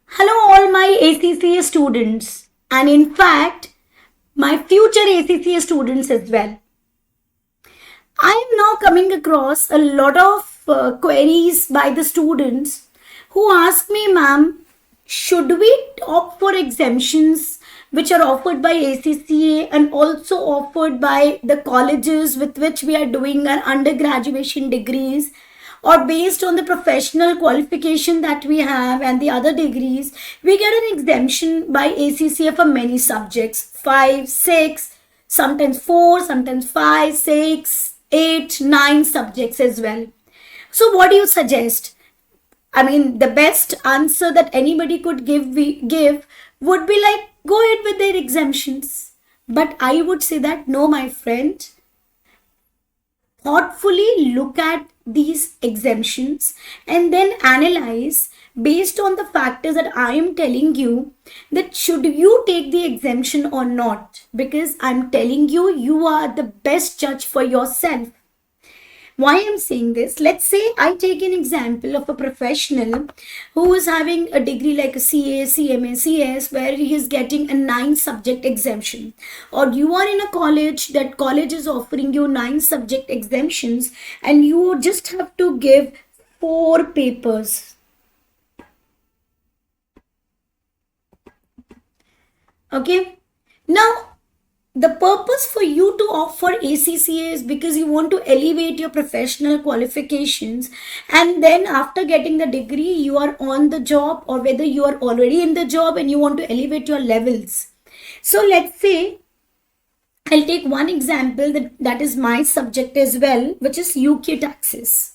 Hello, all my ACCA students, and in fact, my future ACCA students as well. I am now coming across a lot of queries by the students who ask me, ma'am, should we opt for exemptions which are offered by ACCA and also offered by the colleges with which we are doing our undergraduation degrees, or based on the professional qualification that we have and the other degrees, we get an exemption by ACCA for many subjects, 5, 6, sometimes 4, sometimes 5, 6, 8, 9 subjects as well. So what do you suggest? I mean, the best answer that anybody could give would be like, go ahead with their exemptions. But I would say that no, my friend, thoughtfully look at these exemptions and then analyze based on the factors that I am telling you, that should you take the exemption or not, because I'm telling you, you are the best judge for yourself. Why I'm saying this, let's say I take an example of a professional who is having a degree like a CA, CMA, CS, where he is getting a 9 subject exemption, or you are in a college that college is offering you 9 subject exemptions and you just have to give 4 papers. Okay, now the purpose for you to opt for ACCA is because you want to elevate your professional qualifications, and then after getting the degree you are on the job, or whether you are already in the job and you want to elevate your levels. So let's say I'll take one example that is my subject as well, which is UK taxes.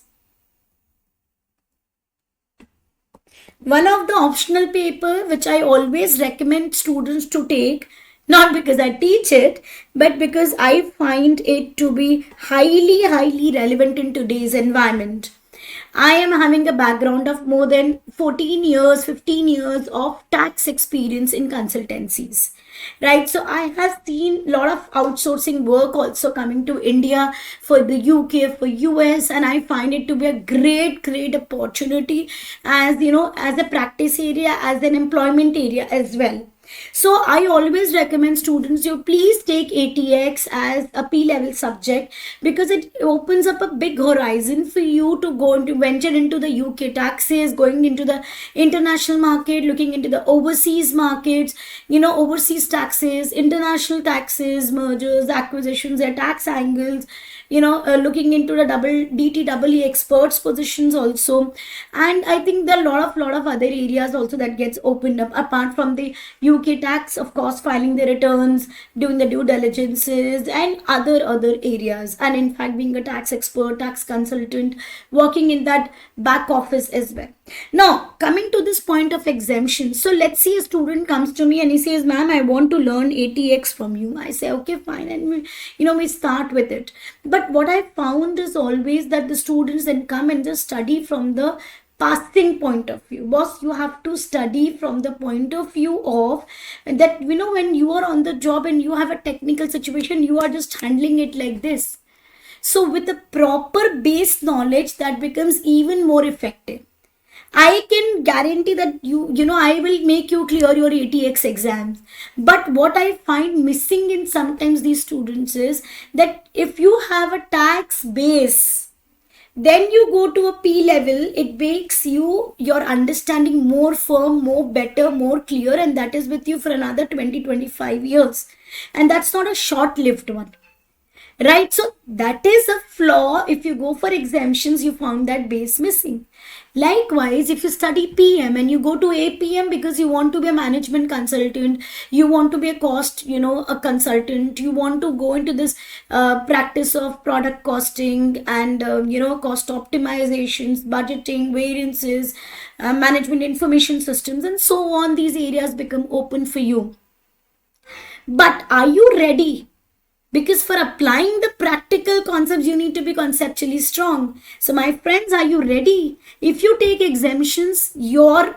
One of the optional paper which I always recommend students to take, not because I teach it, but because I find it to be highly relevant in today's environment. I am having a background of more than 14 years, 15 years of tax experience in consultancies. Right, so I have seen a lot of outsourcing work also coming to India for the UK, for US, and I find it to be a great opportunity, as you know, as a practice area, as an employment area as well. So I always recommend students, you please take ATX as a P-level subject, because it opens up a big horizon for you to go into venture into the UK taxes, going into the international market, looking into the overseas markets, overseas taxes, international taxes, mergers, acquisitions, their tax angles, looking into the double DTEE experts positions also. And I think there are lot of other areas also that gets opened up apart from the UK tax, of course, filing the returns, doing the due diligences, and other areas. And in fact, being a tax expert, tax consultant, working in that back office as well. Now, coming to this point of exemption, so let's say a student comes to me and he says, ma'am, I want to learn ATX from you. I say, okay, fine, and we start with it. But what I found is always that the students then come and just study from the passing point of view. Boss, you have to study from the point of view of that, when you are on the job and you have a technical situation, you are just handling it like this. So with the proper base knowledge, that becomes even more effective. I can guarantee that I will make you clear your ATX exams. But what I find missing in sometimes these students is that if you have a tax base, then you go to a P level, it makes your understanding more firm, more better, more clear, and that is with you for another 20-25 years. And that's not a short-lived one. Right, so that is a flaw. If you go for exemptions, you found that base missing. Likewise, if you study PM and you go to APM because you want to be a management consultant, you want to be a cost, a consultant, you want to go into this practice of product costing and, cost optimizations, budgeting, variances, management information systems, and so on, these areas become open for you. But are you ready? Because for applying the practical concepts, you need to be conceptually strong. So my friends, are you ready? If you take exemptions, your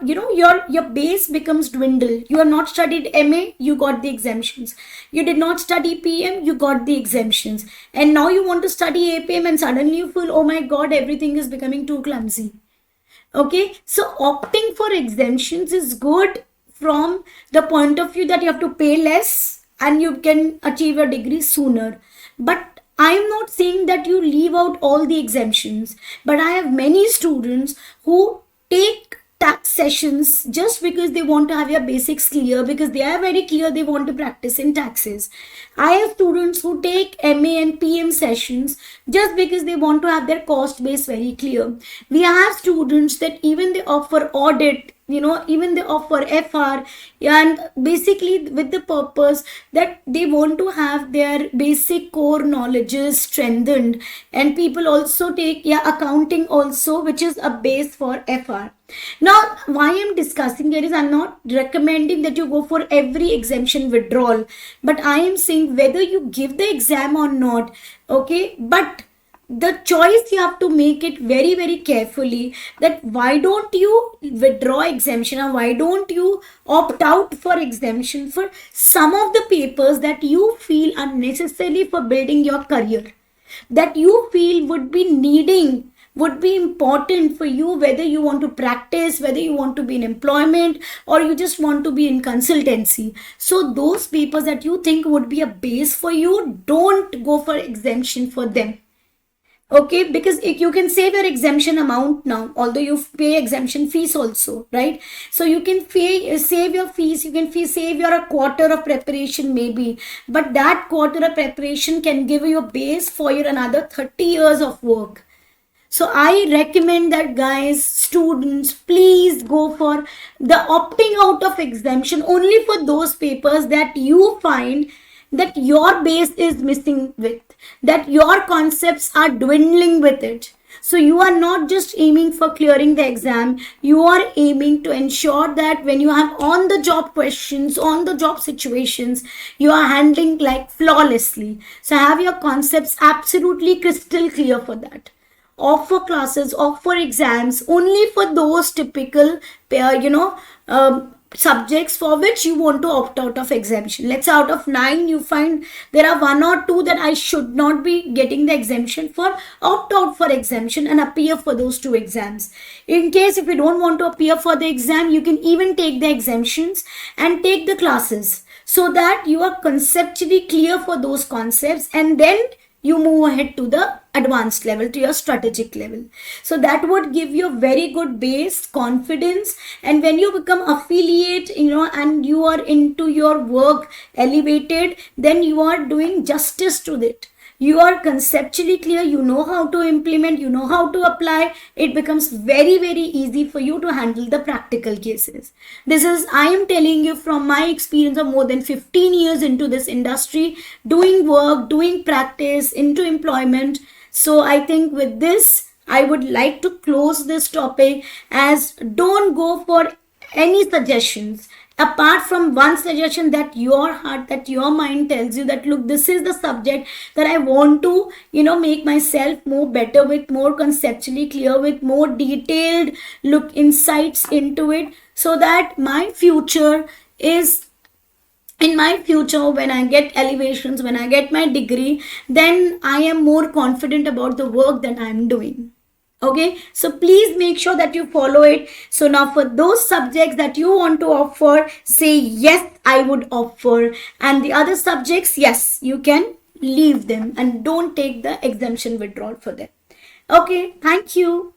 base becomes dwindle. You have not studied MA, you got the exemptions. You did not study PM, you got the exemptions. And now you want to study APM and suddenly you feel, oh my God, everything is becoming too clumsy. Okay, so opting for exemptions is good from the point of view that you have to pay less and you can achieve your degree sooner. But I'm not saying that you leave out all the exemptions, but I have many students who take tax sessions just because they want to have their basics clear, because they are very clear they want to practice in taxes. I have students who take MA and PM sessions just because they want to have their cost base very clear. We have students that even they offer audit, even they offer FR, and basically with the purpose that they want to have their basic core knowledges strengthened. And people also take accounting also, which is a base for FR. Now, why I'm discussing here is I'm not recommending that you go for every exemption withdrawal, but I am saying whether you give the exam or not, okay, but the choice you have to make it very very carefully, that why don't you withdraw exemption, or why don't you opt out for exemption for some of the papers that you feel are necessary for building your career, that you feel would be important for you, whether you want to practice, whether you want to be in employment, or you just want to be in consultancy. So those papers that you think would be a base for you, don't go for exemption for them. Okay, because you can save your exemption amount now, although you pay exemption fees also, right? So you can save your fees, you can save your a quarter of preparation maybe, but that quarter of preparation can give you a base for your another 30 years of work. So I recommend that, guys, students, please go for the opting out of exemption only for those papers that you find that your base is missing with, that your concepts are dwindling with it. So you are not just aiming for clearing the exam, you are aiming to ensure that when you have on the job questions, on the job situations, you are handling like flawlessly. So have your concepts absolutely crystal clear for that. Offer classes, offer exams only for those typical, subjects for which you want to opt out of exemption. Let's say out of 9 you find there are 1 or 2 that I should not be getting the exemption for, opt out for exemption and appear for those 2 exams. In case if you don't want to appear for the exam, you can even take the exemptions and take the classes, so that you are conceptually clear for those concepts, and then you move ahead to the advanced level, to your strategic level. So that would give you a very good base, confidence, and when you become affiliate, and you are into your work elevated, then you are doing justice to it. You are conceptually clear, you know how to implement, you know how to apply. It becomes very very easy for you to handle the practical cases. This is, I am telling you from my experience of more than 15 years into this industry, doing work, doing practice, into employment. So I think with this I would like to close this topic, as don't go for any suggestions apart from one suggestion that your heart, that your mind tells you that, look, this is the subject that I want to make myself more better with, more conceptually clear with, more detailed look insights into it, so that my future is, in my future, when I get elevations, when I get my degree, then I am more confident about the work that I am doing. Okay, so please make sure that you follow it. So now for those subjects that you want to offer, say yes, I would offer, and the other subjects, yes, you can leave them and don't take the exemption withdrawal for them. Okay, thank you.